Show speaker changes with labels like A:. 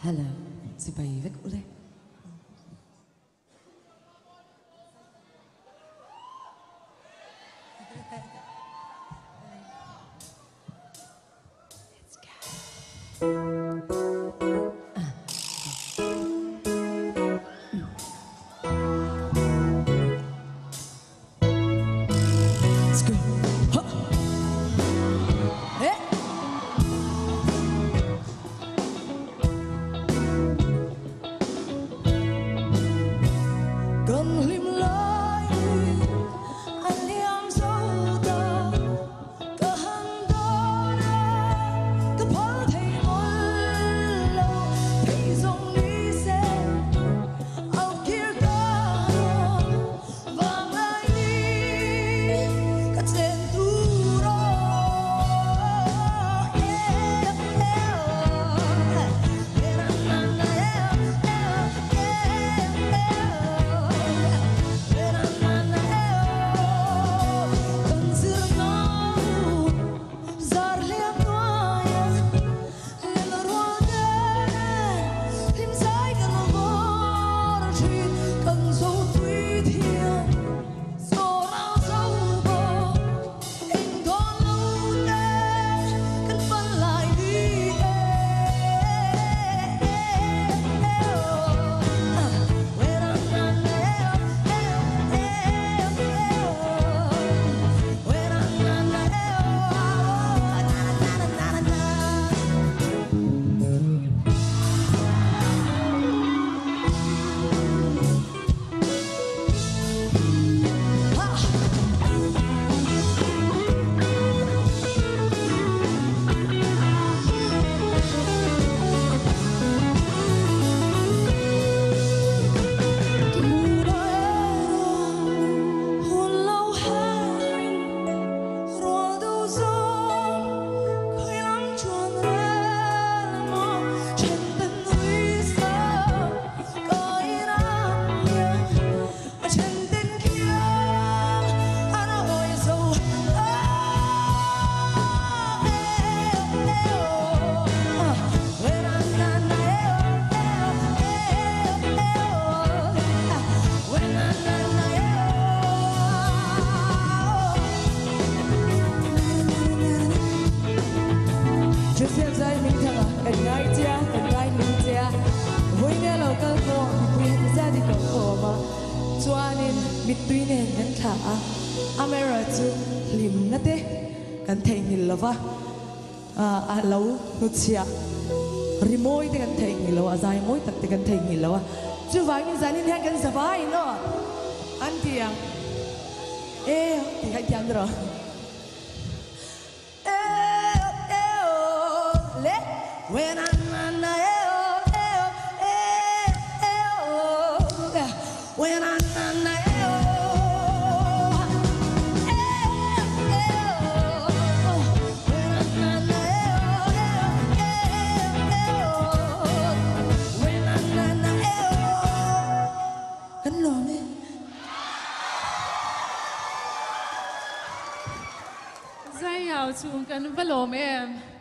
A: Hello, si bài với cô đây.
B: Between and ta Amera chu lim na te kan thei ni lova a lo nu chia rimoi te kan thei ni lo azai moi tak te kan thei ni lo chu vai ni zanin han kan savai no antia ti hai tiam ro le when when
C: Zai hào chung cần vất lồm em